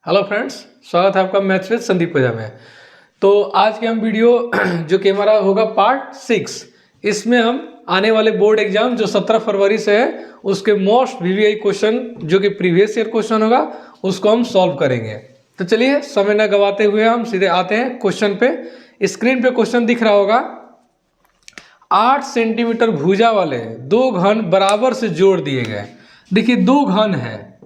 Hello friends, स्वागत है आपका मैथ्स विद संदीप ओझा में। तो आज के हम वीडियो जो कि हमारा होगा पार्ट 6, इसमें हम आने वाले बोर्ड एग्जाम जो 17 फरवरी से है उसके मोस्ट वीवीआई क्वेश्चन जो कि प्रीवियस ईयर क्वेश्चन होगा उसको हम सॉल्व करेंगे। तो चलिए समय न गवाते हुए हम सीधे आते हैं क्वेश्चन पे। स्क्रीन पे क्वेश्चन दिख रहा होगा। 8 सेंटीमीटर भुजा वाले दो घन बराबर से जोड़ दिए गए। देखिए दो घन है,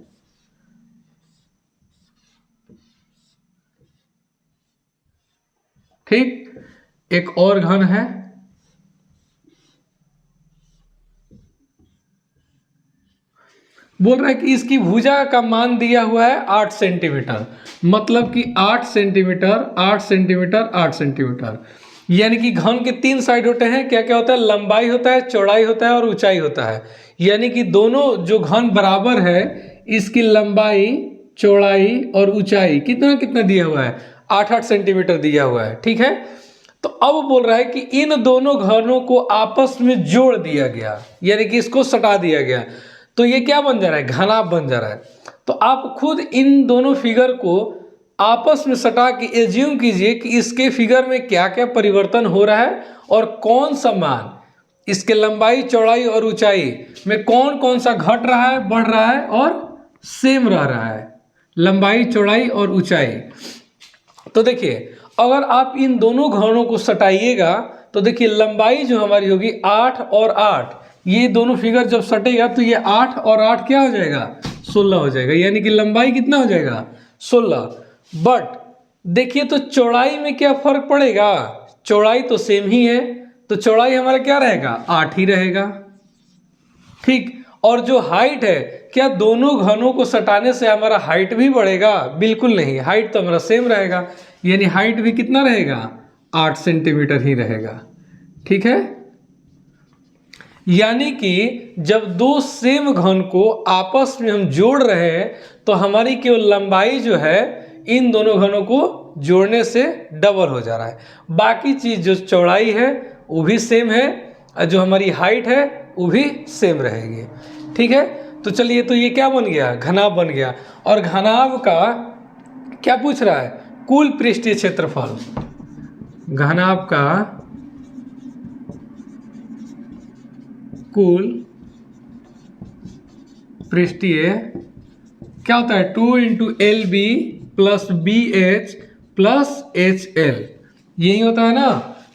ठीक, एक और घन है, बोल रहा है कि इसकी भुजा का मान दिया हुआ है 8 सेंटीमीटर, मतलब कि 8 सेंटीमीटर 8 सेंटीमीटर 8 सेंटीमीटर, यानी कि घन के 3 साइड होते हैं। क्या क्या होता है? लंबाई होता है, चौड़ाई होता है और ऊंचाई होता है। यानी कि दोनों जो घन बराबर है इसकी लंबाई, चौड़ाई और ऊंचाई कितना कितना दिया हुआ है? 8-8 सेंटीमीटर दिया हुआ है, ठीक है। तो अब बोल रहा है कि इन दोनों घनों को आपस में जोड़ दिया गया, यानी कि इसको सटा दिया गया। तो ये क्या बन जा रहा है? घनाभ बन जा रहा है। तो आप खुद इन दोनों फिगर को आपस में सटा के एज्यूम कीजिए कि इसके फिगर में क्या क्या परिवर्तन हो रहा है और कौन सा मान इसके लंबाई, चौड़ाई और ऊंचाई में कौन कौन सा घट रहा है, बढ़ रहा है और सेम रह रहा है, लंबाई, चौड़ाई और ऊंचाई। तो देखिए अगर आप इन दोनों घनों को सटाइएगा तो देखिए लंबाई जो हमारी होगी 8 और 8, ये दोनों फिगर जब सटेगा तो ये 8 और 8 क्या हो जाएगा? 16 हो जाएगा, यानी कि लंबाई कितना हो जाएगा? 16। बट देखिए तो चौड़ाई में क्या फर्क पड़ेगा? चौड़ाई तो सेम ही है, तो चौड़ाई हमारा क्या रहेगा? 8 ही रहेगा, ठीक। और जो हाइट है, क्या दोनों घनों को सटाने से हमारा हाइट भी बढ़ेगा? बिल्कुल नहीं, हाइट तो हमारा सेम रहेगा, यानी हाइट भी कितना रहेगा? 8 सेंटीमीटर ही रहेगा, ठीक है। यानी कि जब दो सेम घन को आपस में हम जोड़ रहे हैं तो हमारी केवल लंबाई जो है इन दोनों घनों को जोड़ने से डबल हो जा रहा है। बाकी चीज जो चौड़ाई है वो भी सेम है और जो हमारी हाइट है वो भी सेम रहेगी, ठीक है। तो चलिए, तो ये क्या बन गया? घनाभ बन गया। और घनाभ का क्या पूछ रहा है? कुल पृष्ठीय क्षेत्रफल। घनाभ का कुल पृष्ठीय क्या होता है? 2 into L B plus B H plus H L, यही होता है ना।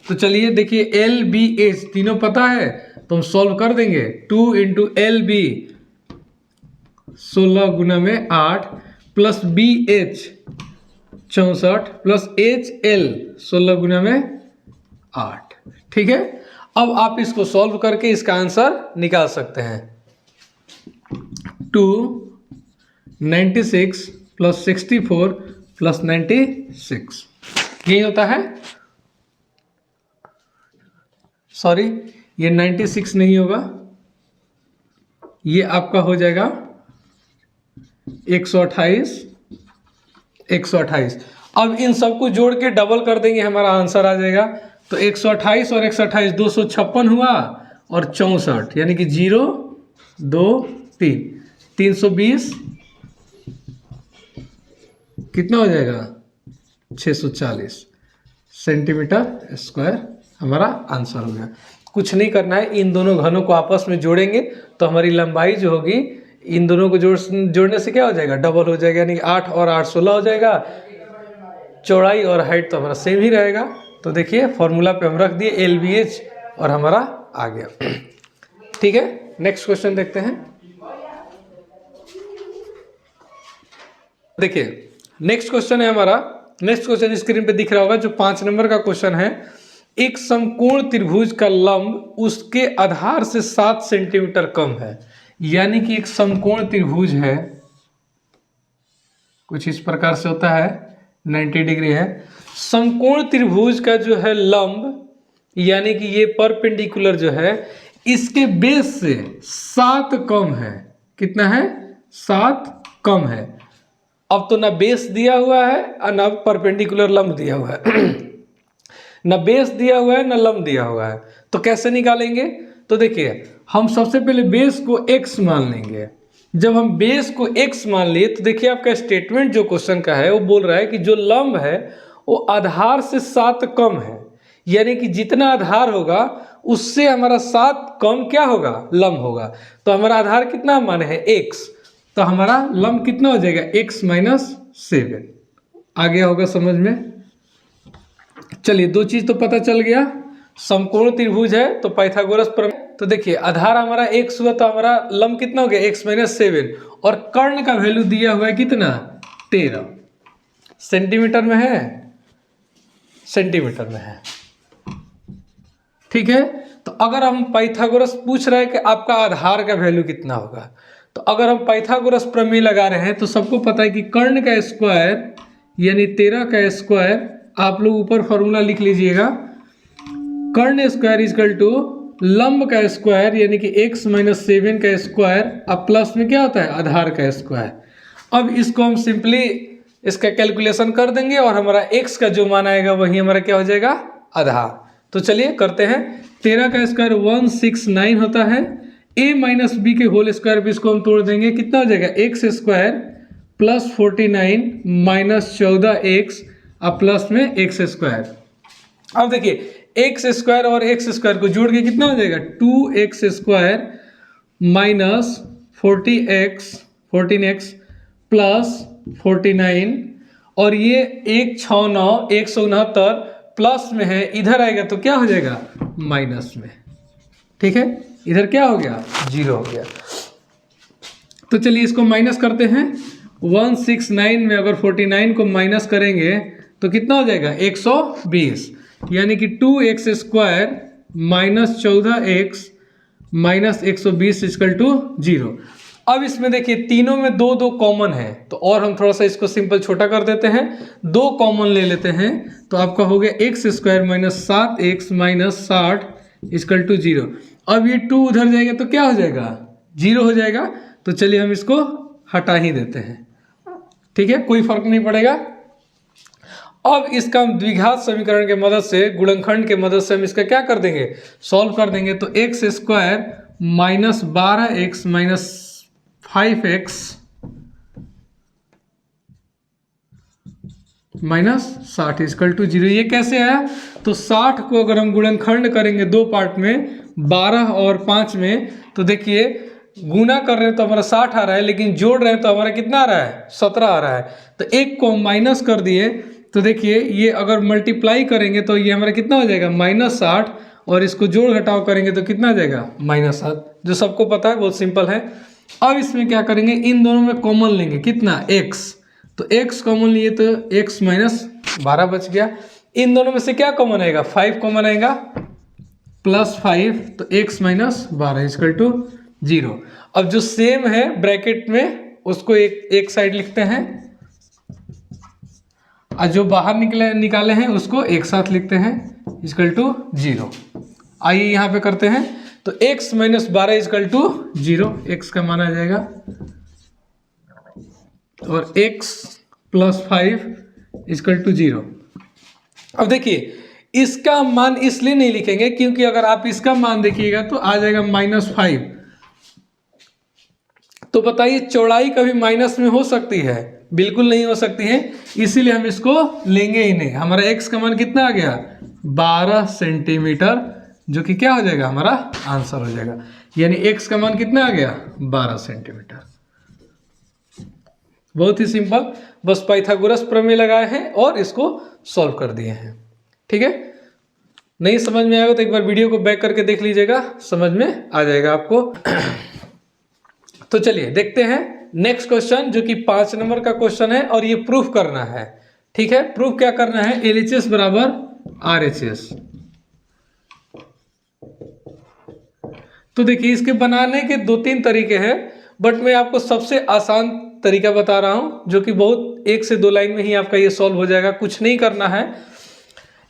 तो चलिए देखिए, एल बी एच तीनों पता है तो हम सॉल्व कर देंगे। 2 इंटू एल बी 16 गुना में 8 plus B H 64 plus H L 16 गुना में 8, ठीक है। अब आप इसको सॉल्व करके इसका आंसर निकाल सकते हैं। 296 प्लस 64 प्लस 96, यही होता है। सॉरी, ये 96 नहीं होगा, ये आपका हो जाएगा 128। 128। अब इन सबको जोड़ के डबल कर देंगे, हमारा आंसर आ जाएगा। तो 128 और 128 256 हुआ और 64, यानी कि 0 2 3 320 कितना हो जाएगा? 640 सेंटीमीटर स्क्वायर हमारा आंसर हो गया। कुछ नहीं करना है, इन दोनों घनों को आपस में जोड़ेंगे तो हमारी लंबाई जो होगी इन दोनों को जोड़ने से क्या हो जाएगा? डबल हो जाएगा, यानी 8 और 8 16 हो जाएगा। चौड़ाई और हाइट तो हमारा सेम ही रहेगा। तो देखिए फॉर्मूला पे हम रख दिए एल बी एच और हमारा आ गया, ठीक है। नेक्स्ट क्वेश्चन देखते हैं। देखिए नेक्स्ट क्वेश्चन है हमारा। नेक्स्ट क्वेश्चन स्क्रीन पे दिख रहा होगा, जो 5 नंबर का क्वेश्चन है। एक समकोण त्रिभुज का लंब उसके आधार से 7 सेंटीमीटर कम है। यानी कि एक समकोण त्रिभुज है, कुछ इस प्रकार से होता है, 90 डिग्री है। समकोण त्रिभुज का जो है लंब, यानी कि ये परपेंडिकुलर जो है इसके बेस से 7 कम है। कितना है? 7 कम है। अब तो ना बेस दिया हुआ है और ना परपेंडिकुलर लंब दिया हुआ है ना बेस दिया हुआ है ना लंब दिया हुआ है। तो कैसे निकालेंगे? तो देखिए हम सबसे पहले बेस को x मान लेंगे, जब हम बेस को x मान लिए तो देखिए आपका स्टेटमेंट जो क्वेश्चन का है वो बोल रहा है कि जो लंब है वो आधार से 7 कम है, यानी कि जितना आधार होगा उससे हमारा 7 कम क्या होगा, लंब होगा। तो हमारा आधार कितना माने है x, तो हमारा लंब कितना हो जाएगा x माइनस 7। आ गया होगा समझ में। चलिए दो चीज तो पता चल गया, समकोण त्रिभुज है तो पाइथागोरस प्रमेय। तो देखिए आधार हमारा x हुआ तो हमारा लंब कितना हो गया x माइनस 7, और कर्ण का वैल्यू दिया हुआ है कितना 13 सेंटीमीटर में है, सेंटीमीटर में है। ठीक है, तो अगर हम पाइथागोरस पूछ रहे हैं कि आपका आधार का वैल्यू कितना होगा, तो अगर हम पाइथागोरस प्रमेय लगा रहे हैं तो सबको पता है कि कर्ण का स्क्वायर यानी 13 का स्क्वायर, आप लोग ऊपर फॉर्मूला लिख लीजिएगा, कर्ण स्क्वायर इजकल टू लंब का स्क्वायर यानी कि x माइनस 7 का स्क्वायर, अब प्लस में क्या होता है आधार का स्क्वायर। अब इसको हम सिंपली इसका कैलकुलेशन कर देंगे और हमारा x का जो मान आएगा वही हमारा क्या हो जाएगा आधार। तो चलिए करते हैं, 13 का स्क्वायर 169 होता है, a माइनस बी के होल स्क्वायर भी इसको हम तोड़ देंगे, कितना हो जाएगा x square plus 49 minus 14x अब प्लस में x स्क्वायर। अब देखिए एक्स स्क्वायर और एक्स स्क्वायर को जोड़ के कितना हो जाएगा 2x square minus 14x plus 49, और ये 169 प्लस में है, इधर आएगा तो क्या हो जाएगा माइनस में। ठीक है, इधर क्या हो गया 0 हो गया। तो चलिए इसको माइनस करते हैं, 169 में अगर 49 को माइनस करेंगे तो कितना हो जाएगा 120, यानी कि 2x square minus 14x minus 120 equal to 0। अब इसमें देखिए तीनों में दो दो कॉमन है, तो और हम थोड़ा सा इसको सिंपल छोटा कर देते हैं, 2 कॉमन ले लेते हैं, तो आपका हो गया x square minus 7x minus 60 equal to 0। अब ये 2 उधर जाएगा तो क्या हो जाएगा 0 हो जाएगा। तो चलिए हम इसको हटा ही देते हैं, ठीक है, कोई फर्क नहीं पड़ेगा। अब इसका हम द्विघात समीकरण के मदद से, गुणनखंड के मदद से हम इसका क्या कर देंगे सॉल्व कर देंगे। तो x square minus 12x minus 5x minus 60 equal to 0। ये कैसे आया, तो 60 को अगर हम गुणनखंड करेंगे 2 पार्ट में 12 और 5 में, तो देखिए गुना कर रहे हैं तो हमारा 60 आ रहा है, लेकिन जोड़ रहे हैं तो हमारा कितना आ रहा है 17 आ रहा है। तो एक को हम माइनस कर दिए, तो देखिए ये अगर मल्टीप्लाई करेंगे तो ये हमारा कितना हो जाएगा -60, और इसको जोड़ घटाव करेंगे तो कितना आ जाएगा -7, जो सबको पता है, बहुत सिंपल है। अब इसमें क्या करेंगे, इन दोनों में कॉमन लेंगे, कितना x, तो x कॉमन लिए तो x माइनस 12 बच गया। इन दोनों में से क्या कॉमन आएगा 5 कॉमन आएगा, प्लस 5, तो x माइनस 12 इक्वल टू 0। अब जो सेम है ब्रैकेट में उसको एक साइड लिखते हैं, और जो बाहर निकाले हैं उसको एक साथ लिखते हैं इक्वल टू 0। आइए यहाँ पे करते हैं, तो x minus 12 equal to 0, x का मान आ जाएगा, और x प्लस 5 इक्वल टू 0। अब देखिए इसका मान इसलिए नहीं लिखेंगे क्योंकि अगर आप इसका मान देखिएगा तो आ जाएगा -5। तो बताइए चौड़ाई कभी माइनस में हो सकती है, बिल्कुल नहीं हो सकती है, इसीलिए हम इसको लेंगे ही नहीं। हमारा x का मान कितना आ गया 12 सेंटीमीटर, जो कि क्या हो जाएगा हमारा आंसर हो जाएगा, यानी x का मान कितना आ गया 12 सेंटीमीटर। बहुत ही सिंपल, बस पाइथागोरस प्रमेय लगाए हैं और इसको सॉल्व कर दिए हैं। ठीक है, नहीं समझ में आएगा तो एक बार वीडियो को बैक करके देख लीजिएगा, समझ में आ जाएगा आपको। तो चलिए देखते हैं नेक्स्ट क्वेश्चन, जो कि 5 नंबर का क्वेश्चन है और ये प्रूफ करना है। ठीक है, प्रूफ क्या करना है, LHS बराबर RHS। तो देखिए इसके बनाने के 2-3 तरीके हैं, बट मैं आपको सबसे आसान तरीका बता रहा हूं, जो कि बहुत 1 से 2 लाइन में ही आपका ये सॉल्व हो जाएगा, कुछ नहीं करना है।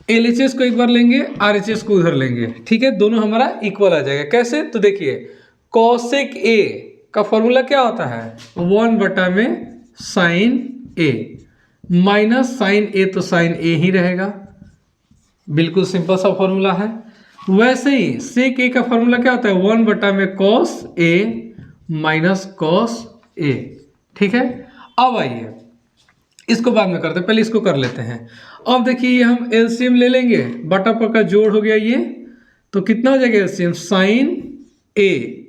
LHS को एक बार लेंगे, RHS को उधर लेंगे, ठीक है, दोनों हमारा इक्वल आ जाएगा। कैसे, तो देखिए cosec A का फॉर्मूला क्या होता है 1 में sin A, minus sin A तो sin A ही रहेगा, बिल्कुल सिंपल सा फॉर्मूला है। वैसे ही sec A का फॉर्मूला क्या होता है 1 में cos A माइनस cos ए। ठीक है, अब आइए इसको बाद में करते हैं, पहले इसको कर लेते हैं। अब देखिए ये हम एलसीएम ले लेंगे, बटा पर का जोड़ हो गया ये, तो कितना हो जाएगा एलसीएम साइन ए।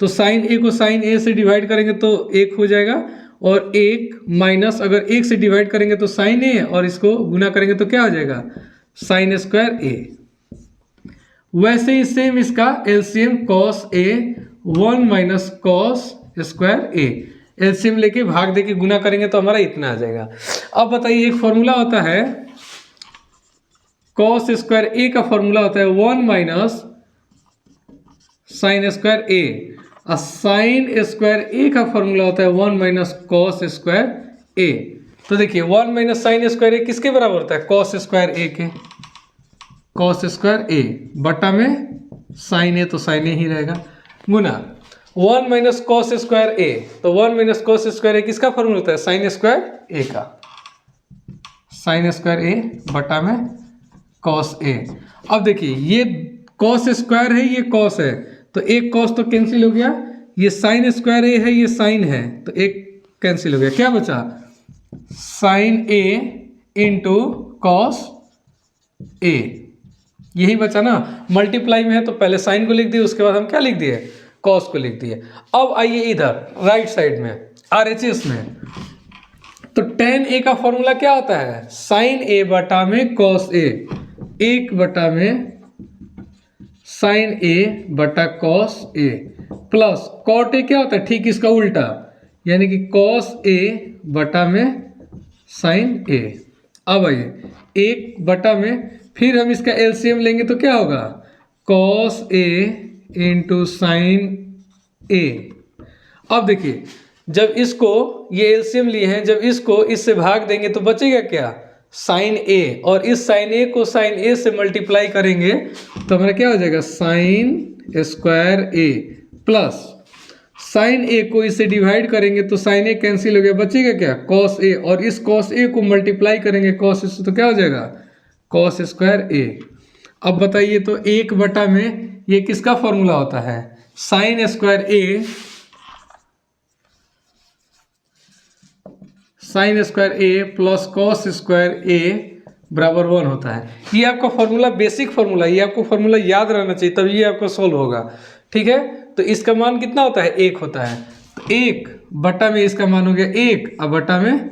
तो साइन ए को साइन ए से डिवाइड करेंगे तो 1 हो जाएगा, और 1 माइनस अगर 1 से डिवाइड करेंगे तो साइन ए, और इसको गुना करेंगे तो क्या हो जाएगा साइन स्क्वायर ए। वैसे ही सेम इसका LCM cos A 1 minus cos square A, LCM लेके भाग दे के गुना करेंगे तो हमारा इतना आ जाएगा। अब बताइए एक फॉर्मूला होता है कॉस स्क्वायर ए का फॉर्मूला होता है 1 माइनस साइन स्क्वायर ए, और साइन स्क्वायर ए का फॉर्मूला होता है 1 माइनस कॉस स्क्वायर ए। तो देखिए 1 माइनस साइन स्क्वायर ए किसके बराबर होता है कॉस स्क्वायर ए के, कॉस स्क्वायर ए बटा में साइन ए, तो साइन ए ही रहेगा, गुना 1 माइनस कॉस स्क्वायर ए, तो 1 माइनस कॉस स्क्वायर ए किसका फॉर्मूला होता है साइन स्क्वायर ए का, साइन स्क्वायर ए बटा में कॉस ए। अब देखिए ये कॉस स्क्वायर है, ये कॉस है, तो एक कॉस तो कैंसिल हो गया, ये साइन स्क्वायर ए है, ये साइन है, तो एक कैंसिल हो गया, क्या बचा sign A into cos A, यही बचा ना। मल्टीप्लाई में है तो पहले साइन को लिख दिए, उसके बाद हम क्या लिख दिए कॉस को लिख दिए। अब आइए इधर राइट साइड में आरएचएस में, तो tan ए का फॉर्मूला क्या होता है साइन ए बटा में कॉस ए, 1 बटा में साइन ए बटा cos A, plus cot A क्या होता है ठीक इसका उल्टा, यानी कि कॉस ए बटा में साइन ए। अब आइए 1 बटा में, फिर हम इसका एलसीएम लेंगे तो क्या होगा कॉस ए इंटू साइन ए। अब देखिए जब इसको ये एलसीएम लिए हैं, जब इसको इससे भाग देंगे तो बचेगा क्या साइन ए, और इस साइन ए को साइन ए से मल्टीप्लाई करेंगे तो हमारा क्या हो जाएगा साइन स्क्वायर ए, प्लस साइन ए को इससे डिवाइड करेंगे तो साइन ए कैंसिल हो गया, बचेगा क्या कॉस ए, और इस कॉस ए को मल्टीप्लाई करेंगे कॉस से तो क्या हो जाएगा कॉस स्क्वायर ए। अब बताइए तो 1 बटा में ये किसका फॉर्मूला होता है साइन स्क्वायर ए, साइन स्क्वायर ए प्लस कॉस स्क्वायर ए बराबर 1 होता है। ये आपका फॉर्मूला बेसिक फॉर्मूला, ये आपको फॉर्मूला याद रहना चाहिए तभी ये आपको सोल्व होगा। ठीक है, तो इसका मान कितना होता है 1 होता है, तो 1 बटा में इसका मान हो गया 1, अब बटा में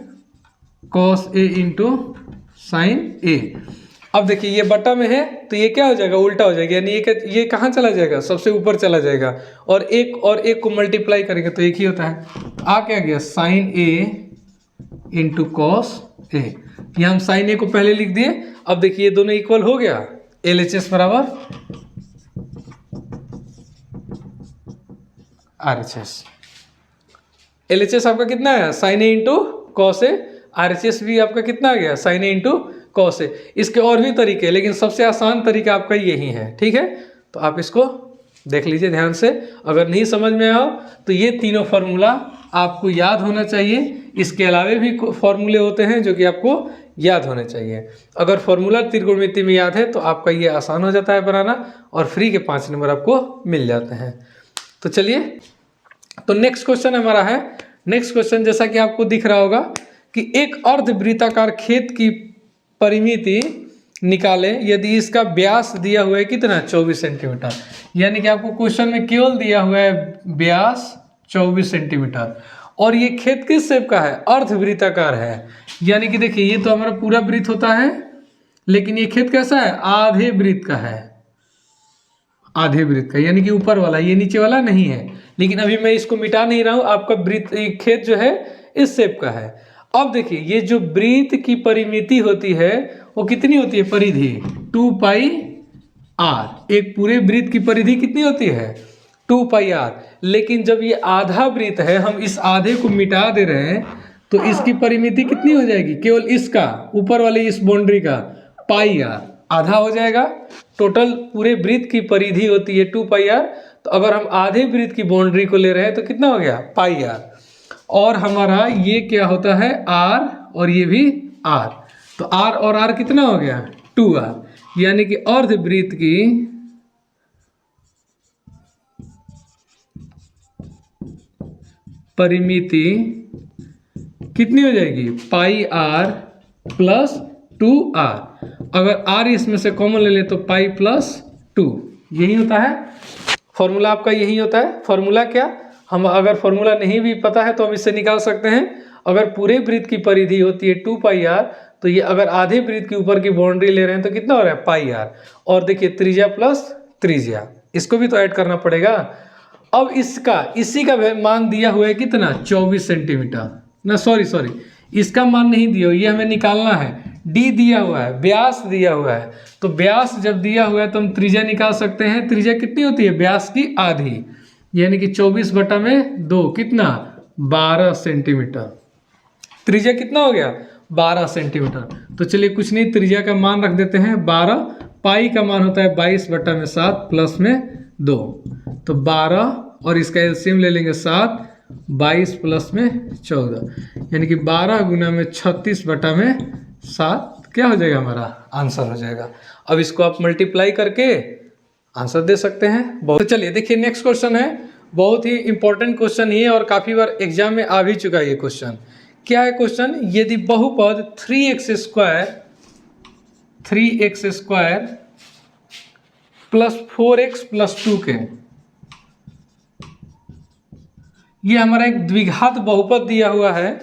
कॉस ए इंटू साइन ए। अब देखिए ये बटा में है तो ये क्या हो जाएगा उल्टा हो जाएगा, यानी ये कहाँ चला जाएगा सबसे ऊपर चला जाएगा, और एक को मल्टीप्लाई करेंगे तो 1 ही होता है, तो आ क्या गया sign A into cos A. यहाँ हम साइन ए को पहले लिख दिए, अब देखिए दोनों इक्वल हो गया, एलएचएस बराबर आरएचएस। एलएचएस आपका कितना है sign A into cos A, RHS भी आपका कितना आ गया sign A into cos A. इसके और भी तरीके हैं लेकिन सबसे आसान तरीका आपका यही है। ठीक है, तो आप इसको देख लीजिए ध्यान से, अगर नहीं समझ में आओ तो ये तीनों फार्मूला आपको याद होना चाहिए। इसके अलावे भी फॉर्मूले होते हैं जो कि आपको याद होने चाहिए। अगर फॉर्मूला त्रिकोणमिति में याद है तो आपका ये आसान हो जाता है बनाना, और फ्री के 5 नंबर आपको मिल जाते हैं। तो चलिए, तो नेक्स्ट क्वेश्चन हमारा है, नेक्स्ट क्वेश्चन जैसा कि आपको दिख रहा होगा कि एक अर्धवृत्ताकार खेत की परिमिति निकाले यदि इसका व्यास दिया हुआ है कितना 24 सेंटीमीटर, यानी कि आपको क्वेश्चन में केवल दिया हुआ है व्यास 24 सेंटीमीटर, और ये खेत किस शेप का है अर्धवृत्ताकार है। यानी कि देखिए ये तो हमारा पूरा वृत्त होता है, लेकिन ये खेत कैसा है आधे वृत्त का है, आधे वृत्त का, यानी कि ऊपर वाला, ये नीचे वाला नहीं है। लेकिन अभी मैं इसको मिटा नहीं रहा हूँ, आपका वृत्त खेत जो है इस शेप का है। अब देखिए ये जो वृत्त की परिमिति होती है वो कितनी होती है परिधि 2 पाई आर, एक पूरे वृत्त की परिधि कितनी होती है 2 पाई आर। लेकिन जब ये आधा वृत्त है, हम इस आधे को मिटा दे रहे हैं तो इसकी परिमिति कितनी हो जाएगी, केवल इसका ऊपर वाले इस बाउंड्री का पाई आर, आधा हो जाएगा। टोटल पूरे वृत्त की परिधि होती है 2 पाई आर, तो अगर हम आधे वृत्त की बाउंड्री को ले रहे हैं तो कितना हो गया पाई आर, और हमारा ये क्या होता है आर, और ये भी आर, तो आर और आर कितना हो गया 2r, यानी कि अर्धवृत्त की परिमिति कितनी हो जाएगी, पाई आर प्लस 2r। अगर r इसमें से कॉमन ले ले तो पाई प्लस 2, यही होता है फॉर्मूला आपका, यही होता है फॉर्मूला। क्या हम अगर फॉर्मूला नहीं भी पता है तो हम इससे निकाल सकते हैं। अगर पूरे वृत्त की परिधि होती है 2 पाई आर, तो ये अगर आधे वृत्त के ऊपर की बाउंड्री ले रहे हैं तो कितना हो रहा है, पाई आर। और देखिए त्रिज्या प्लस त्रिज्या, इसको भी तो ऐड करना पड़ेगा। अब इसी का मान दिया हुआ है कितना, 24 सेंटीमीटर ना, सॉरी इसका मान नहीं दिया, ये हमें निकालना है। डी दिया हुआ है, व्यास दिया हुआ है, तो व्यास जब दिया हुआ है तो हम त्रिज्या निकाल सकते हैं। त्रिज्या कितनी होती है, व्यास की आधी, यानी कि 24/2 कितना, 12 सेंटीमीटर। त्रिज्या कितना हो गया, 12 सेंटीमीटर। तो चलिए कुछ नहीं, त्रिज्या का मान रख देते हैं 12। पाई का मान होता है 22/7 प्लस में 2, तो 12 और इसका एलसीएम ले लेंगे 7, 22 प्लस में 14, यानी कि 12 गुना में 36/7 क्या हो जाएगा, हमारा आंसर हो जाएगा। अब इसको आप मल्टीप्लाई करके आंसर दे सकते हैं। बहुत चलिए देखिए नेक्स्ट क्वेश्चन है, बहुत ही इंपॉर्टेंट क्वेश्चन ये, और काफ़ी बार एग्जाम में आ भी चुका है ये क्वेश्चन। क्या है क्वेश्चन, यदि बहुपद 3x² प्लस 4x प्लस 2 के, ये हमारा एक द्विघात बहुपद दिया हुआ है,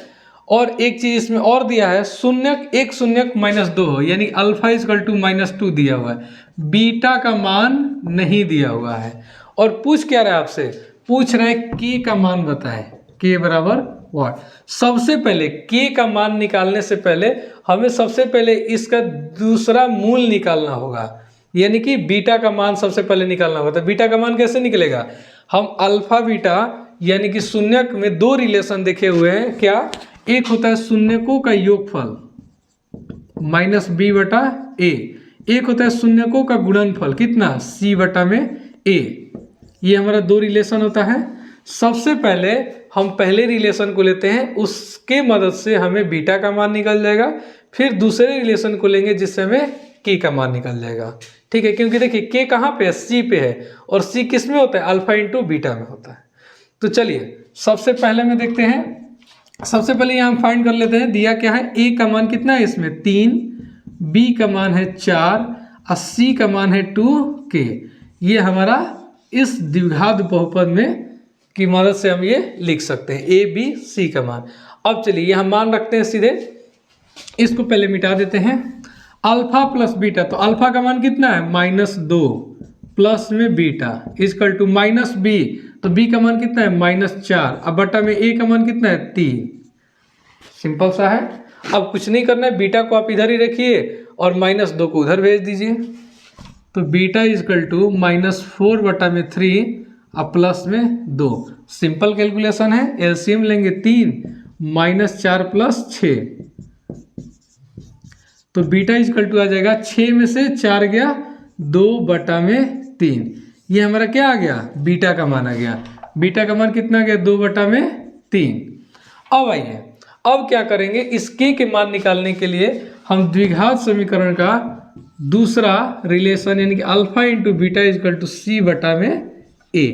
और एक चीज इसमें और दिया है, शून्यक 1 शून्यक -2 हो, यानी अल्फा = -2 दिया हुआ है, बीटा का मान नहीं दिया हुआ है। और पूछ क्या रहा है आपसे, पूछ रहे हैं के का मान बताएं, के बराबर व्हाट। सबसे पहले के का मान निकालने से पहले हमें सबसे पहले इसका दूसरा मूल निकालना होगा, यानी कि बीटा का मान सबसे पहले निकालना होगा। तो बीटा का मान कैसे निकलेगा, हम अल्फा बीटा यानी कि शून्यक में दो रिलेशन देखे हुए हैं। क्या, एक होता है शून्यकों का योगफल -b/a, एक होता है शून्यकों का गुणनफल कितना, c/a। ये हमारा दो रिलेशन होता है। सबसे पहले हम पहले रिलेशन को लेते हैं, उसके मदद से हमें बीटा का मान निकल जाएगा। फिर दूसरे रिलेशन को लेंगे जिससे हमें के का मान निकल जाएगा। ठीक है, क्योंकि देखिए के कहाँ पे है, सी पे है, और सी किस में होता है, अल्फा इंटू बीटा में होता है। तो चलिए सबसे पहले में देखते हैं, सबसे पहले यहाँ हम फाइंड कर लेते हैं। दिया क्या है, ए का मान कितना है इसमें 3, बी का मान है 4 और सी का मान है 2k। ये हमारा इस द्विघात बहुपद में की मदद से हम ये लिख सकते हैं ए बी सी का मान। अब चलिए यहाँ मान रखते हैं सीधे, इसको पहले मिटा देते हैं। अल्फा प्लस बीटा, तो अल्फा का मान कितना है -2 प्लस में बीटा = -b, तो b का मान कितना है -4, अब बटा में a का मान कितना है 3। सिंपल सा है। अब कुछ नहीं करना है, बीटा को आप इधर ही रखिए और -2 को उधर भेज दीजिए। तो बीटा = -4/3 और प्लस में 2। सिंपल कैलकुलेशन है, एलसीएम लेंगे 3, -4 प्लस 6, तो बीटा = आ जाएगा 6 में से 4 गया 2/3। ये हमारा क्या आ गया, बीटा का मान आ गया। बीटा का मान कितना गया, 2/3। अब आइए, अब क्या करेंगे, इस के मान निकालने के लिए हम द्विघात समीकरण का दूसरा रिलेशन यानी कि अल्फा इंटू बीटा = c/a।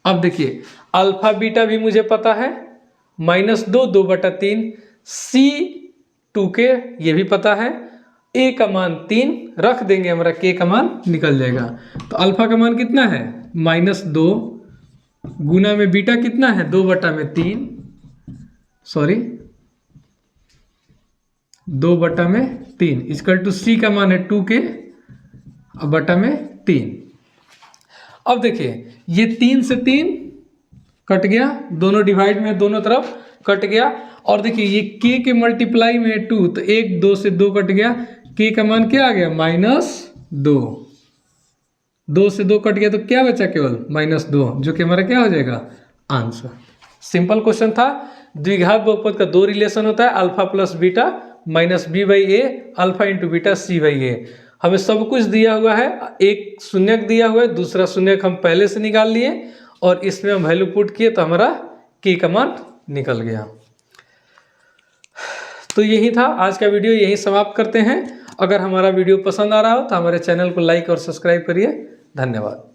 अब देखिए अल्फा बीटा भी मुझे पता है, -2 2/3, c 2k ये भी पता है, a का मान 3 रख देंगे, हमारा k का मान निकल जाएगा। तो अल्फा का मान कितना है -2 गुना में बीटा कितना है 2/3, सॉरी 2/3 = c का मान है 2k और बटा में 3। अब देखिए ये 3 से 3 कट गया, दोनों डिवाइड में दोनों तरफ कट गया। और देखिए ये k के मल्टीप्लाई में 2, तो 1 2 से 2 कट गया, k का मान क्या आ गया -2, 2 से 2 कट गया तो क्या बचा, केवल -2, जो कि हमारा क्या हो जाएगा आंसर। सिंपल क्वेश्चन था। द्विघात बहुपद का दो रिलेशन होता है, alpha plus beta -b/a, alpha into beta c/a। हमें सब कुछ दिया हुआ है, एक शून्यक दिया हुआ है, दूसरा शून्यक हम पहले से निकाल लिए और इसमें हम वैल्यू पुट किए तो हमारा के का मान निकल गया। तो यही था आज का वीडियो, यही समाप्त करते हैं। अगर हमारा वीडियो पसंद आ रहा हो तो हमारे चैनल को लाइक और सब्सक्राइब करिए। धन्यवाद।